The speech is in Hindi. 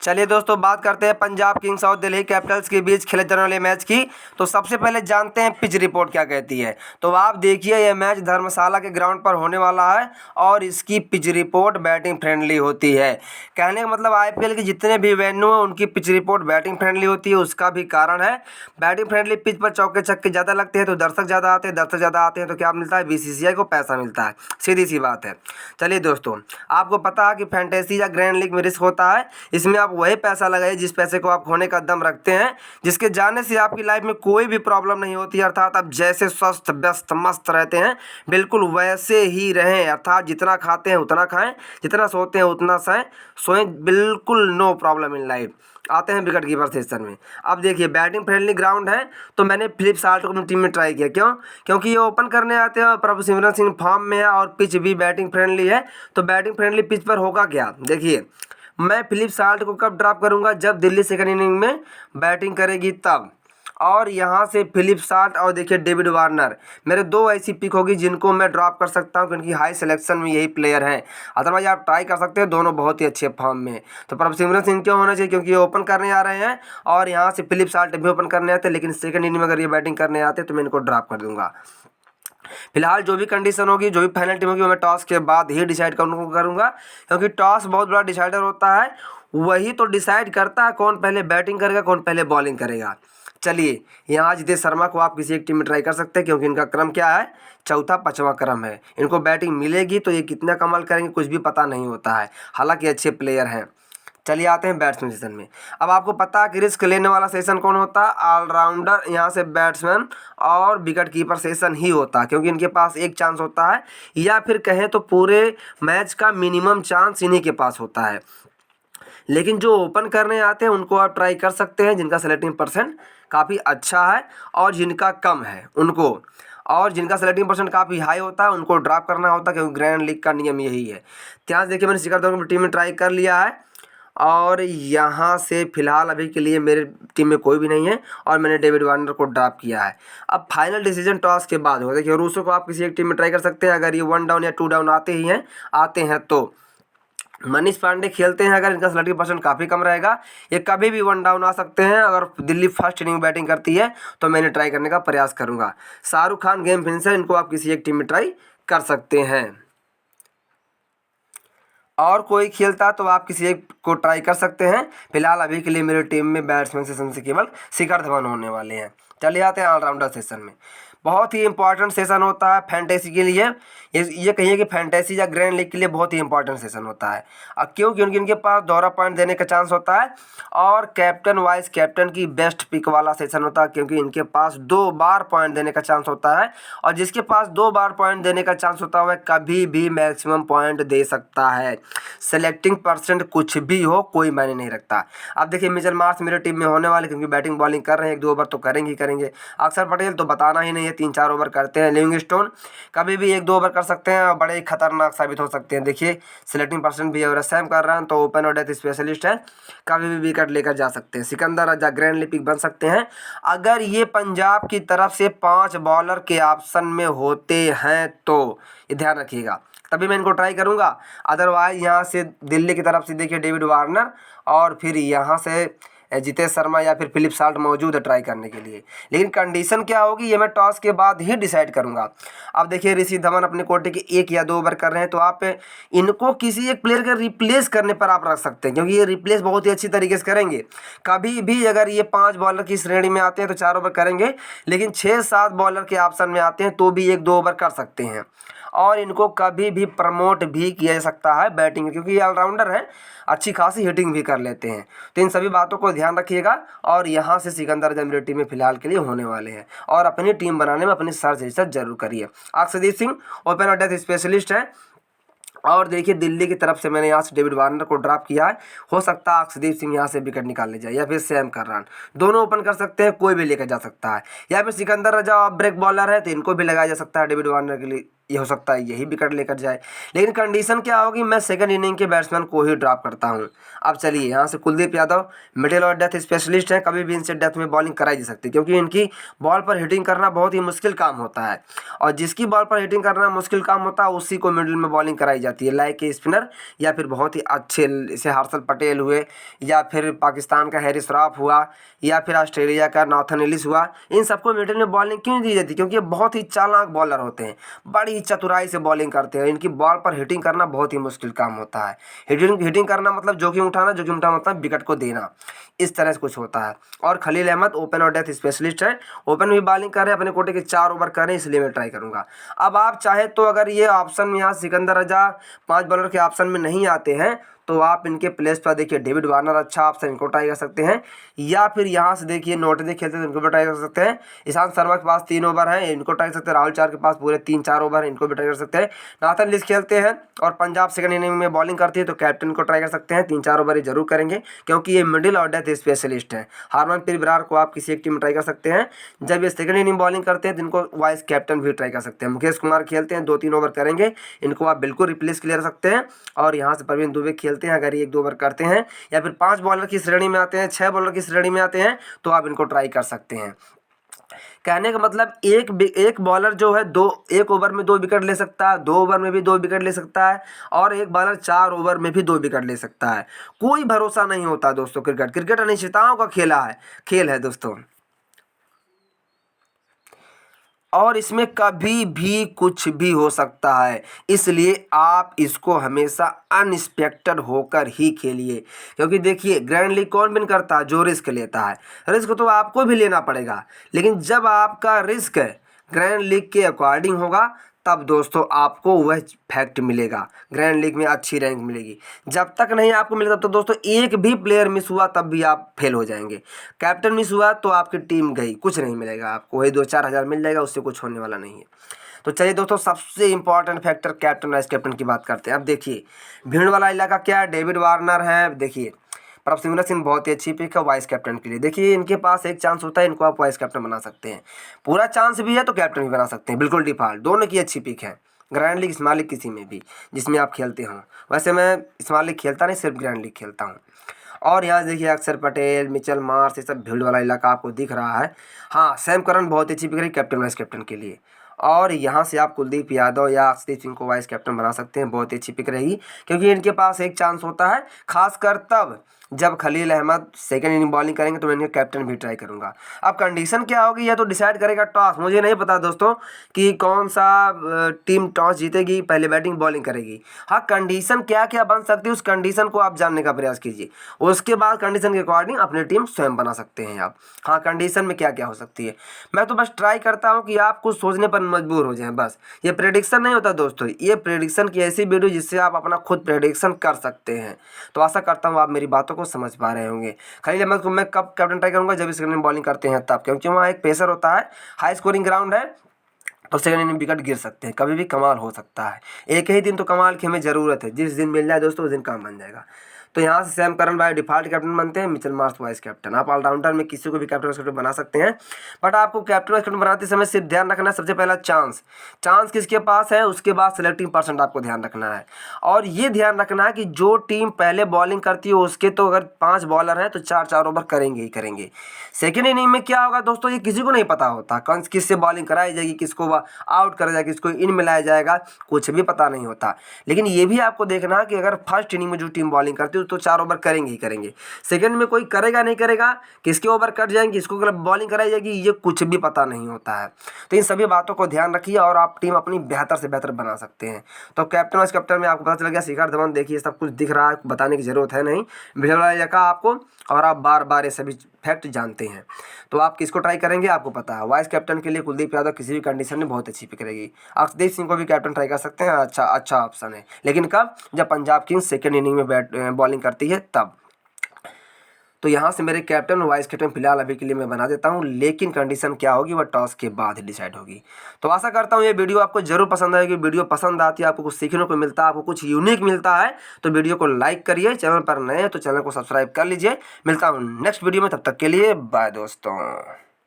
चलिए दोस्तों, बात करते हैं पंजाब किंग्स और दिल्ली कैपिटल्स के बीच खेले जाने वाले मैच की। तो सबसे पहले जानते हैं पिच रिपोर्ट क्या कहती है। तो आप देखिए, यह मैच धर्मशाला के ग्राउंड पर होने वाला है और इसकी पिच रिपोर्ट बैटिंग फ्रेंडली होती है। कहने का मतलब आईपीएल के जितने भी वेन्यू हैं उनकी पिच रिपोर्ट बैटिंग फ्रेंडली होती है। उसका भी कारण है, बैटिंग फ्रेंडली पिच पर चौके छक्के ज़्यादा लगते हैं तो दर्शक ज़्यादा आते हैं, दर्शक ज़्यादा आते हैं तो क्या मिलता है, बीसीसीआई को पैसा मिलता है। सीधी सी बात है। चलिए दोस्तों, आपको पता है कि फैंटेसी या ग्रैंड लीग में रिस्क होता है। इसमें आप वही पैसा लगाइए जिस पैसे को आप खोने का दम रखते हैं, जिसके जाने से आपकी लाइफ में कोई भी प्रॉब्लम नहीं होती। अर्थात आप जैसे स्वस्थ व्यस्त मस्त रहते हैं बिल्कुल वैसे ही रहें। अर्थात जितना खाते हैं उतना खाएं, जितना सोते हैं उतना सोएं, बिल्कुल नो प्रॉब्लम इन लाइफ। आते हैं विकेट कीपर सेक्शन में। अब देखिए, बैटिंग फ्रेंडली ग्राउंड है तो मैंने फिलिप साल्ट को अपनी टीम में ट्राई किया। क्यों? क्योंकि ये ओपन करने आते हैं और प्रभु सिमरन सिंह फॉर्म में है और पिच भी बैटिंग फ्रेंडली है। तो बैटिंग फ्रेंडली पिच पर होगा क्या, देखिए, मैं फिलिप साल्ट को कब ड्रॉप करूंगा, जब दिल्ली सेकंड इनिंग में बैटिंग करेगी तब। और यहाँ से फिलिप साल्ट और देखिए डेविड वार्नर, मेरे दो ऐसी पिक होगी जिनको मैं ड्रॉप कर सकता हूँ क्योंकि हाई सिलेक्शन में यही प्लेयर हैं। अदरवाइज आप ट्राई कर सकते हैं, दोनों बहुत ही अच्छे फॉर्म में। तो प्रभ सिमरन सिंह क्यों होना चाहिए, क्योंकि ये ओपन करने आ रहे हैं और यहाँ से फिलिप साल्ट भी ओपन करने आते हैं, लेकिन सेकंड इनिंग में अगर ये बैटिंग करने आते हैं तो मैं इनको ड्रॉप कर दूंगा। फिलहाल जो भी कंडीशन होगी, जो भी फाइनल टीम होगी, वो मैं टॉस के बाद ही डिसाइड करूँगा, क्योंकि टॉस बहुत बड़ा डिसाइडर होता है। वही तो डिसाइड करता है कौन पहले बैटिंग करेगा, कौन पहले बॉलिंग करेगा। चलिए, यहाँ जितेश शर्मा को आप किसी एक टीम में ट्राई कर सकते हैं क्योंकि इनका क्रम क्या है, चौथा पाँचवा क्रम है। इनको बैटिंग मिलेगी तो ये कितना कमाल करेंगे कुछ भी पता नहीं होता है, हालांकि अच्छे प्लेयर हैं। चलिए आते हैं बैट्समैन सेशन में। अब आपको पता है कि रिस्क लेने वाला सेशन कौन होता है, ऑलराउंडर, यहाँ से बैट्समैन और विकेट कीपर सेशन ही होता है, क्योंकि इनके पास एक चांस होता है, या फिर कहें तो पूरे मैच का मिनिमम चांस इन्हीं के पास होता है। लेकिन जो ओपन करने आते हैं उनको आप ट्राई कर सकते हैं, जिनका सेलेक्टिंग परसेंट काफ़ी अच्छा है और जिनका कम है उनको, और जिनका सेलेक्टिंग परसेंट काफ़ी हाई होता है उनको ड्रॉप करना होता है, क्योंकि ग्रैंड लीग का नियम यही है। ध्यान देखिए, मैंने शिखर धवन की टीम में ट्राई कर लिया है और यहाँ से फिलहाल अभी के लिए मेरे टीम में कोई भी नहीं है और मैंने डेविड वार्नर को ड्रॉप किया है। अब फाइनल डिसीजन टॉस के बाद होगा। देखिए, रूसो को आप किसी एक टीम में ट्राई कर सकते हैं अगर ये 1 डाउन या 2 डाउन आते हैं तो। मनीष पांडे खेलते हैं अगर इनका सेलेक्टिव परसेंट काफ़ी कम रहेगा, ये कभी भी 1 डाउन आ सकते हैं। अगर दिल्ली फर्स्ट इनिंग बैटिंग करती है तो मैं इन्हें ट्राई करने का प्रयास करूँगा। शाहरुख खान गेम फिनिशर, इनको आप किसी एक टीम में ट्राई कर सकते हैं। और कोई खेलता तो आप किसी एक को ट्राई कर सकते हैं। फिलहाल अभी के लिए मेरी टीम में बैट्समैन सेशन से केवल शिखर धवन होने वाले हैं। चलिए आते हैं ऑलराउंडर सेशन में। बहुत ही इंपॉर्टेंट सेशन होता है फैंटेसी के लिए। ये कहिए कि फैंटेसी या ग्रैंड लीग के लिए बहुत ही इंपॉर्टेंट सेशन होता है। क्यों? क्योंकि इनके पास दोहरा पॉइंट देने का चांस होता है और कैप्टन वाइस कैप्टन की बेस्ट पिक वाला सेशन होता है, क्योंकि इनके पास 2 बार पॉइंट देने का चांस होता है और जिसके पास 2 बार पॉइंट देने का चांस होता है वह कभी भी मैक्सिमम पॉइंट दे सकता है। सेलेक्टिंग परसेंट कुछ भी हो, कोई मायने नहीं रखता। अब देखिए, मिचेल मार्श मेरे टीम में होने वाले, क्योंकि बैटिंग बॉलिंग कर रहे हैं, 1-2 ओवर तो करेंगे ही करेंगे। अक्षर पटेल तो बताना ही नहीं है, 3-4 ओवर करते हैं। लिविंगस्टोन कभी भी 1-2 ओवर कर सकते हैं और बड़े ही खतरनाक साबित हो सकते हैं। देखिए, सेलेक्टिंग परसेंट भी है। सैम कर रहे हैं तो ओपन और डेथ स्पेशलिस्ट है, कभी भी विकेट लेकर जा सकते हैं। सिकंदर रजा ग्रैंड लीग बन सकते हैं अगर ये पंजाब की तरफ से 5 बॉलर के ऑप्शन में होते हैं तो, ये ध्यान रखिएगा, तभी मैं इनको ट्राई करूंगा। अदरवाइज यहाँ से दिल्ली की तरफ से देखिए डेविड वार्नर और फिर यहाँ से जितेश शर्मा या फिर फिलिप साल्ट मौजूद है ट्राई करने के लिए। लेकिन कंडीशन क्या होगी ये मैं टॉस के बाद ही डिसाइड करूंगा। अब देखिए, ऋषि धवन अपने कोटे के 1 या 2 ओवर कर रहे हैं तो आप इनको किसी एक प्लेयर का रिप्लेस करने पर आप रख सकते हैं, क्योंकि ये रिप्लेस बहुत ही अच्छी तरीके से करेंगे। कभी भी अगर ये 5 बॉलर की श्रेणी में आते हैं तो 4 ओवर करेंगे, लेकिन 6-7 बॉलर के ऑप्शन में आते हैं तो भी 1-2 ओवर कर सकते हैं। और इनको कभी भी प्रमोट भी किया जा सकता है बैटिंग, क्योंकि ये ऑलराउंडर हैं, अच्छी खासी हिटिंग भी कर लेते हैं। तो इन सभी बातों को ध्यान रखिएगा। और यहाँ से सिकंदर जब मेरी टीम में फिलहाल के लिए होने वाले हैं और अपनी टीम बनाने में अपनी सर्च रिसर्च जरूर करिए। अर्शदीप सिंह ओपन और डेथ स्पेशलिस्ट है और देखिए, दिल्ली की तरफ से मैंने यहाँ से डेविड वार्नर को ड्रॉप किया है। हो सकता है अर्शदीप सिंह यहाँ से विकेट निकाल ले जाए या फिर सैम कररान, दोनों ओपन कर सकते हैं, कोई भी लेकर जा सकता है। या फिर सिकंदर रजा ब्रेक बॉलर है तो इनको भी लगाया जा सकता है डेविड वार्नर के लिए ये हो सकता है यही विकेट लेकर जाए। लेकिन कंडीशन क्या होगी, मैं सेकंड इनिंग के बैट्समैन को ही ड्रॉप करता हूँ। अब चलिए यहाँ से कुलदीप यादव मिडिल और डेथ स्पेशलिस्ट हैं, कभी भी इनसे डेथ में बॉलिंग कराई जा सकती है क्योंकि इनकी बॉल पर हिटिंग करना बहुत ही मुश्किल काम होता है और जिसकी बॉल पर हिटिंग करना मुश्किल काम होता है उसी को मिडिल में बॉलिंग कराई जाती है, लाइक के स्पिनर या फिर बहुत ही अच्छे जैसे हर्षल पटेल हुए या फिर पाकिस्तान का हैरिस रॉफ हुआ या फिर ऑस्ट्रेलिया का नॉर्थन एलिस हुआ। इन सबको मिडिल में बॉलिंग क्यों दी जाती है, क्योंकि ये बहुत ही चालाक बॉलर होते हैं, बड़ी चतुराई से बॉलिंग करते हैं, इनकी बॉल पर हिटिंग करना बहुत ही मुश्किल काम होता है। हिटिंग करना मतलब जोखिम उठाना मतलब विकेट को देना, इस तरह से कुछ होता है। और खलील अहमद ओपन और डेथ स्पेशलिस्ट है, ओपन भी बॉलिंग कर रहे हैं, अपने कोटे के 4 ओवर कर रहे हैं, इसलिए मैं ट्राई करूंगा। अब आप चाहे तो अगर ये ऑप्शन में यहाँ सिकंदर रजा 5 बॉलर के ऑप्शन में नहीं आते हैं तो आप इनके प्लेस पर देखिए डेविड वार्नर अच्छा ऑप्शन, इनको ट्राई कर सकते हैं, या फिर यहाँ से देखिए नोटदे खेलते हैं इनको भी ट्राई कर सकते हैं। ईशांत शर्मा के पास 3 ओवर हैं, इनको ट्राई कर सकते हैं। राहुल चार के पास पूरे 3-4 ओवर हैं, इनको भी ट्राई कर सकते हैं। नाथन लिस खेलते हैं और पंजाब सेकंड इनिंग में बॉलिंग करती है तो कैप्टन को ट्राई कर सकते हैं, 3-4 ओवर ही जरूर करेंगे क्योंकि ये मिडिल और डेथ स्पेशलिस्ट है। हरमनप्रीत बरार को आप किसी एक टीम में ट्राई कर सकते हैं। जब ये सेकंड इनिंग बॉलिंग करते हैं तो इनको वाइस कैप्टन भी ट्राई कर सकते हैं। मुकेश कुमार खेलते हैं, 2-3 ओवर करेंगे, इनको आप बिल्कुल रिप्लेस कर सकते हैं। और यहाँ से प्रवीण दुबे खेलते हैं, अगर ये 1-2 ओवर करते हैं या फिर 5 बॉलर की श्रेणी में आते हैं, 6 बॉलर की श्रेणी में आते हैं तो आप इनको ट्राई कर सकते हैं। कहने का मतलब एक बॉलर जो है 1 ओवर में 2 विकेट ले सकता है, 2 ओवर में भी 2 विकेट ले सकता है और एक बॉलर 4 ओवर में भी 2 विकेट ले सकता है। कोई भरोसा नहीं होता दोस्तों, क्रिकेट अनिश्चितताओं का खेल है दोस्तों, और इसमें कभी भी कुछ भी हो सकता है, इसलिए आप इसको हमेशा अनएक्सपेक्टेड होकर ही खेलिए। क्योंकि देखिए ग्रैंड लीग कौन विन करता है, जो रिस्क लेता है। रिस्क तो आपको भी लेना पड़ेगा, लेकिन जब आपका रिस्क ग्रैंड लीग के अकॉर्डिंग होगा तब दोस्तों आपको वह फैक्ट मिलेगा, ग्रैंड लीग में अच्छी रैंक मिलेगी। जब तक नहीं आपको मिलेगा तो दोस्तों एक भी प्लेयर मिस हुआ तब भी आप फेल हो जाएंगे। कैप्टन मिस हुआ तो आपकी टीम गई, कुछ नहीं मिलेगा आपको, वही 2-4 हज़ार मिल जाएगा, उससे कुछ होने वाला नहीं है। तो चलिए दोस्तों, सबसे important factor captain vice captain की बात करते हैं। अब देखिए भीड़ वाला इलाका क्या है, डेविड वार्नर है, देखिए प्रभसिमरन सिंह बहुत ही अच्छी पिक है वाइस कैप्टन के लिए। देखिए इनके पास एक चांस होता है, इनको आप वाइस कैप्टन बना सकते हैं, पूरा चांस भी है तो कैप्टन भी बना सकते हैं, बिल्कुल डिफॉल्ट, दोनों की अच्छी पिक है। ग्रैंड लीग स्मॉल लीग किसी में भी जिसमें आप खेलते हो, वैसे मैं स्मॉल लीग खेलता नहीं, सिर्फ ग्रैंड लीग खेलता हूँ। और यहाँ देखिए अक्षर पटेल, मिचेल मार्श, ये सब भीड़ वाला इलाका आपको दिख रहा है। हाँ, सैम करन बहुत अच्छी पिक रही कैप्टन वाइस कैप्टन के लिए। और यहाँ से आप कुलदीप यादव या अक्षदीप सिंह को वाइस कैप्टन बना सकते हैं, बहुत ही अच्छी पिक रहेगी क्योंकि इनके पास एक चांस होता है, खासकर तब जब Khaleel Ahmed second inning bowling करेंगे तो मैं इनके कैप्टन भी ट्राई करूंगा। अब कंडीशन क्या होगी यह तो डिसाइड करेगा टॉस, मुझे नहीं पता दोस्तों कि कौन सा टीम टॉस जीतेगी, पहले बैटिंग बॉलिंग करेगी। हाँ, कंडीशन क्या क्या बन सकती है उस कंडीशन को आप जानने का प्रयास कीजिए, उसके बाद कंडीशन के अकॉर्डिंग अपनी टीम स्वयं बना सकते हैं आप। हाँ, कंडीशन में क्या क्या हो सकती है, मैं तो बस ट्राई करता हूँ कि आप कुछ सोचने पर मजबूर हो जाएं बस। ये प्रेडिक्शन नहीं होता दोस्तों, ये प्रेडिक्शन की ऐसी वीडियो जिससे आप अपना खुद प्रेडिक्शन कर सकते हैं। तो आशा करता हूँ आप मेरी बातों को समझ पा रहे होंगे। खलील अहमद को मैं कब कैप्टन ट्राई करूंगा, जब सेकंड इनिंग बॉलिंग करते हैं तब, क्योंकि वहाँ एक पेसर होता है, हाई स्कोरिंग ग्राउंड है, तो सेकंड इनिंग विकेट गिर सकते हैं, कभी भी कमाल हो सकता है। एक ही दिन तो कमाल की हमें ज़रूरत है, जिस दिन मिल जाए दोस्तों उस दिन काम बन जाएगा। तो यहाँ से Sam Curran by default captain बनते हैं, मिचेल मार्श वाइस कैप्टन। आप ऑलराउंडर में किसी को भी कैप्टन वाइस कैप्टन बना सकते हैं, बट आपको कैप्टन वाइस कैप्टन बनाते समय सिर्फ ध्यान रखना है सबसे पहला चांस किसके पास है, उसके बाद सेलेक्टिंग परसेंट आपको ध्यान रखना है। और ये ध्यान रखना है कि जो टीम पहले बॉलिंग करती है उसके तो अगर 5 बॉलर हैं तो 4-4 ओवर करेंगे ही करेंगे। सेकेंड इनिंग में क्या होगा दोस्तों, ये किसी को नहीं पता होता, किससे बॉलिंग कराई जाएगी, किसको आउट करा जाएगा, किसको इन मिलाया जाएगा, कुछ भी पता नहीं होता। लेकिन ये भी आपको देखना है कि अगर फर्स्ट इनिंग में जो टीम बॉलिंग करती है तो 4 ओवर करेंगे ही करेंगे, सेकंड में कोई करेगा नहीं करेगा, किसके ओवर कट जाएंगे, किसको बॉलिंग कराई जाएगी, ये कुछ भी पता नहीं होता है। तो इन सभी बातों को ध्यान रखिए और आप टीम अपनी बेहतर से बेहतर बना सकते हैं। तो कैप्टन वाइस कैप्टन में आपको पता चल गया, शिखर धवन देखिए सब कुछ दिख रहा है, बताने की जरूरत है नहीं, वीडियो वाला जगह आपको, और आप बार बार ये सभी फैक्ट जानते हैं। तो आप किसको ट्राई करेंगे आपको पता है। वाइस कैप्टन के लिए कुलदीप यादव किसी भी कंडीशन में बहुत अच्छी पिक रहेगी। अक्षदीप सिंह को भी कैप्टन ट्राई कर सकते हैं, अच्छा ऑप्शन है, लेकिन कब, जब पंजाब किंग्स सेकंड इनिंग में बॉलिंग करती है तब। तो यहाँ से मेरे कैप्टन और वाइस कैप्टन फिलहाल अभी के लिए मैं बना देता हूँ, लेकिन कंडीशन क्या होगी वह टॉस के बाद ही डिसाइड होगी। तो आशा करता हूँ ये वीडियो आपको जरूर पसंद आएगी। वीडियो पसंद आती है, आपको कुछ सीखने को मिलता है, आपको कुछ यूनिक मिलता है, तो वीडियो को लाइक करिए, चैनल पर नए हैं तो चैनल को सब्सक्राइब कर लीजिए। मिलता हूँ नेक्स्ट वीडियो में, तब तक के लिए बाय दोस्तों।